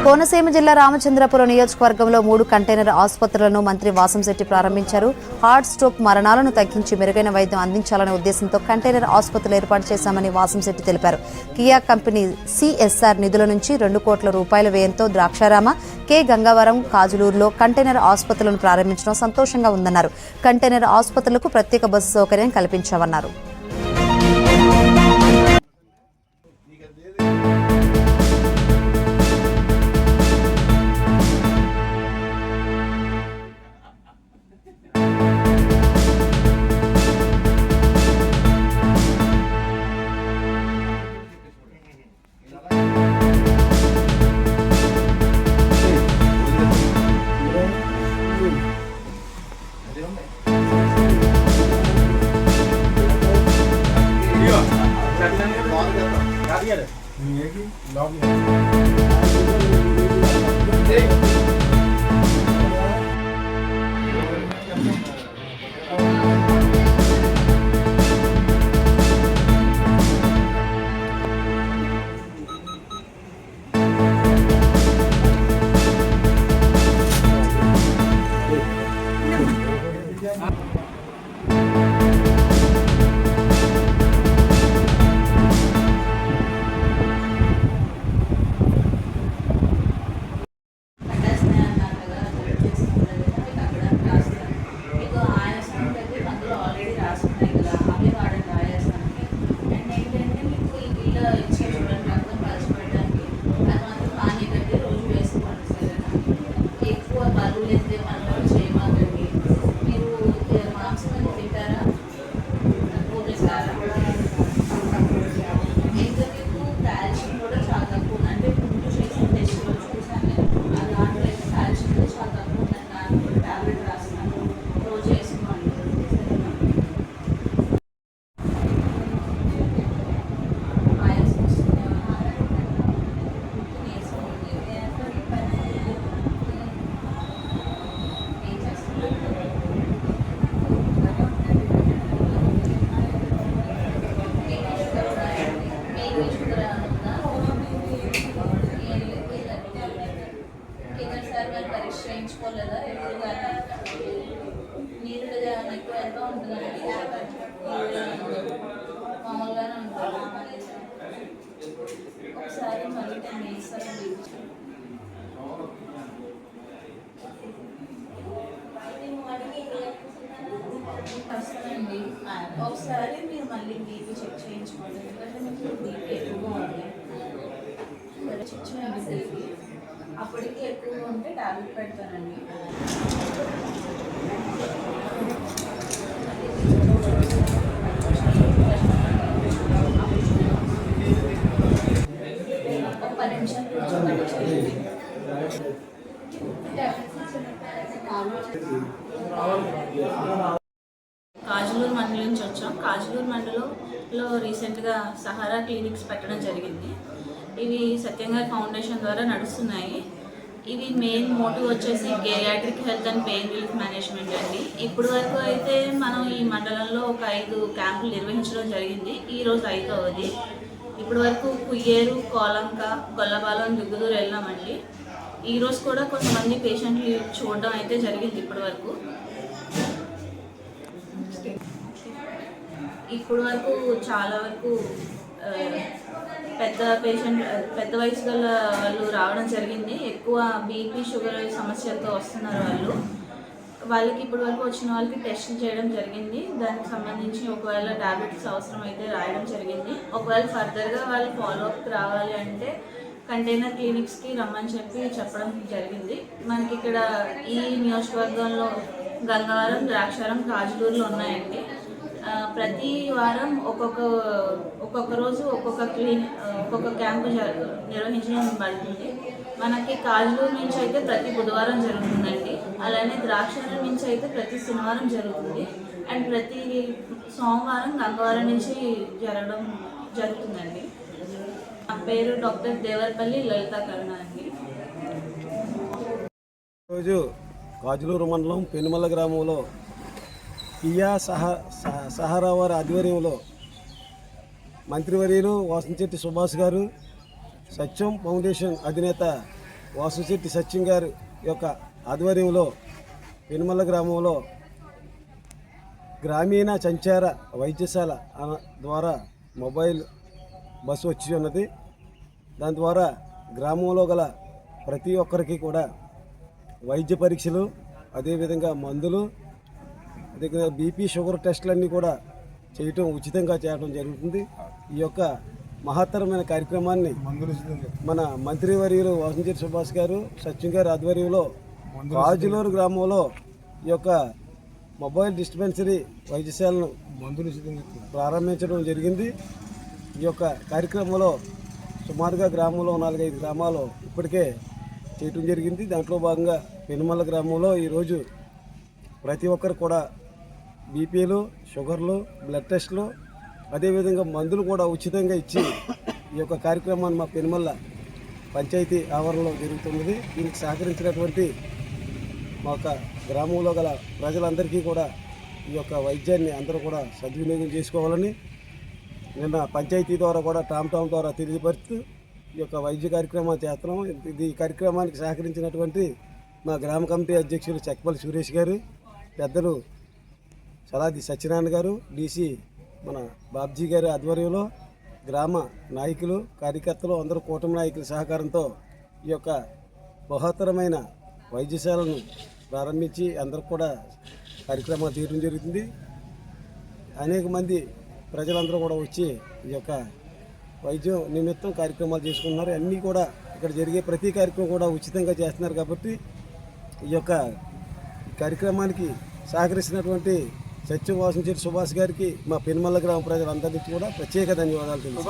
కోనసీమ జిల్లా రామచంద్రపురం నియోజకవర్గంలో 3 కంటైనర్ ఆసుపత్రులను మంత్రి వాసంశెట్టి ప్రారంభించారు. హార్ట్ స్ట్రోక్ మరణాలను తగ్గించి మెరుగైన వైద్యం అందించాలనే ఉద్దేశంతో కంటైనర్ ఆసుపత్రులు ఏర్పాటు చేశామని వాసంశెట్టి తెలిపారు. కియా కంపెనీ సిఎస్ఆర్ నిధుల నుంచి 2 కోట్ల రూపాయల వ్యయంతో ద్రాక్షారామ, కె గంగవరం, కాజులూరులో కంటైనర్ ఆసుపత్రులను ప్రారంభించడం సంతోషంగా ఉందన్నారు. కంటైనర్ ఆసుపత్రులకు ప్రత్యేక బస్సు సౌకర్యం కల్పించామన్నారు. చేయించుకోలేదా ఎప్పుడు కానీ నీళ్ళు ఎక్కువ ఎంత ఉంటుందండి మామూలుగానే ఉంటుంది. ఒకసారి మళ్ళీ నేను వేస్తాను వస్తానండి. ఒకసారి మీరు మళ్ళీ బీపీ చెక్ చేయించుకోండి, ఎందుకంటే మీకు బీపీ ఎక్కువగా ఉంది. చెక్ చేయండి బీపీ, అప్పటికి ఎక్కువగా ఉంటే టాబ్లెట్ పెడతానండి. ఒక 10 నిమిషాలు కాజులూరు మండలం నుంచి వచ్చాం. కాజులూరు మండలంలో రీసెంట్గా సహారా క్లినిక్స్ పెట్టడం జరిగింది. ఇవి సత్యంగారి ఫౌండేషన్ ద్వారా నడుస్తున్నాయి. ఇవి మెయిన్ మోటివ్ వచ్చేసి geriatric health and pain relief management అండి. ఇప్పుడు వరకు అయితే మనం ఈ మండలంలో ఒక 5 క్యాంపులు నిర్వహించడం జరిగింది. ఈరోజు 5వది. ఇప్పుడు వరకు కుయ్యేరు, కోలంక, గొల్లపాలెం, దుగ్గుదూరు వెళ్ళామండి. ఈరోజు కూడా కొంతమంది పేషెంట్లు చూడడం అయితే జరిగింది. ఇప్పుడు వరకు చాలా వరకు పెద్ద వయసు గల వాళ్ళు రావడం జరిగింది. ఎక్కువ బీపీ, షుగర్ సమస్యలతో వస్తున్నారు వాళ్ళకి ఇప్పటి వరకు వచ్చిన వాళ్ళకి టెస్ట్ చేయడం జరిగింది. దానికి సంబంధించి ఒకవేళ టాబ్లెట్స్ అవసరం అయితే రాయడం జరిగింది. ఒకవేళ ఫర్దర్గా వాళ్ళు ఫాలోఅప్ రావాలి అంటే కంటైనర్ క్లినిక్స్కి రమ్మని చెప్పడం జరిగింది. మనకి ఇక్కడ ఈ నియోజకవర్గంలో గంగవరం, ద్రాక్షారం, కాజులూరులో ఉన్నాయండి. ప్రతి వారం ఒక్కొక్క రోజు ఒక్కొక్క క్యాంపు నిర్వహించడం పడుతుంది. మనకి కాజులూరు నుంచి అయితే ప్రతి బుధవారం జరుగుతుందండి. అలానే ద్రాక్షారం నుంచి అయితే ప్రతి శనివారం జరుగుతుంది. అండ్ ప్రతి సోమవారం గంగవరం నుంచి జరుగుతుందండి. నా పేరు డాక్టర్ దేవరపల్లి లలితా కరుణ అండి. ఈరోజు కాజులూరు మండలం పెనుమల గ్రామంలో కియా సహారా వారి ఆధ్వర్యంలో మంత్రివర్యులు వాసంశెట్టి సుభాష్ గారు, సత్యం ఫౌండేషన్ అధినేత వాసుశెట్టి సత్యం గారి యొక్క ఆధ్వర్యంలో పెనుమల్ల గ్రామంలో గ్రామీణ సంచార వైద్యశాల ద్వారా మొబైల్ బస్సు వచ్చి ఉన్నది. దాని ద్వారా గ్రామంలో గల ప్రతి ఒక్కరికి కూడా వైద్య పరీక్షలు, అదేవిధంగా మందులు, అదేవిధంగా బీపీ షుగర్ టెస్టులన్నీ కూడా ఉచితంగా చేయడం జరుగుతుంది. ఈ యొక్క మహత్తరమైన కార్యక్రమాన్ని మన మంత్రివర్యులు వాసంశెట్టి సుభాష్ గారు, సత్యం గారి ఆధ్వర్యంలో కాజులూరు గ్రామంలో ఈ యొక్క మొబైల్ డిస్పెన్సరీ వైద్యశాలను ప్రారంభించడం జరిగింది. ఈ యొక్క కార్యక్రమంలో సుమారుగా గ్రామంలో 4-5 గ్రామాలు ఇప్పటికే చేయటం జరిగింది. దాంట్లో భాగంగా పెనుమల్ల గ్రామంలో ఈరోజు ప్రతి ఒక్కరు కూడా బీపీలు, షుగర్లు, బ్లడ్ టెస్టులు, అదేవిధంగా మందులు కూడా ఉచితంగా ఇచ్చి ఈ యొక్క కార్యక్రమాన్ని మా పెనుమల్ల పంచాయతీ ఆవరణలో జరుగుతున్నది. దీనికి సహకరించినటువంటి మా యొక్క గ్రామంలో గల ప్రజలందరికీ కూడా ఈ యొక్క వైద్యాన్ని అందరూ కూడా సద్వినియోగం చేసుకోవాలని నిన్న పంచాయతీ ద్వారా కూడా టామ్ ద్వారా తెలియపరుస్తూ ఈ యొక్క వైద్య కార్యక్రమాలు చేస్తున్నాం. ఈ కార్యక్రమానికి సహకరించినటువంటి మా గ్రామ కమిటీ అధ్యక్షులు చెక్కపల్లి సురేష్ గారు, పెద్దలు సలాది సత్యనారాయణ గారు, డీసీ మన బాబ్జీ గారి ఆధ్వర్యంలో గ్రామ నాయకులు, కార్యకర్తలు అందరూ కూటమి నాయకుల సహకారంతో ఈ యొక్క బహుత్తరమైన వైద్యశాలను ప్రారంభించి అందరూ కూడా కార్యక్రమాలు తీయడం జరుగుతుంది. అనేక మంది ప్రజలందరూ కూడా వచ్చి ఈ యొక్క వైద్యం నిమిత్తం కార్యక్రమాలు చేసుకుంటున్నారు. అన్నీ కూడా ఇక్కడ జరిగే ప్రతి కార్యక్రమం కూడా ఉచితంగా చేస్తున్నారు. కాబట్టి ఈ యొక్క కార్యక్రమానికి సహకరిస్తున్నటువంటి సత్యం వాసంశెట్టి సుభాష్ గారికి మా పెనుమల్ల గ్రామ ప్రజలందరికీ కూడా ప్రత్యేక ధన్యవాదాలు తెలుసు.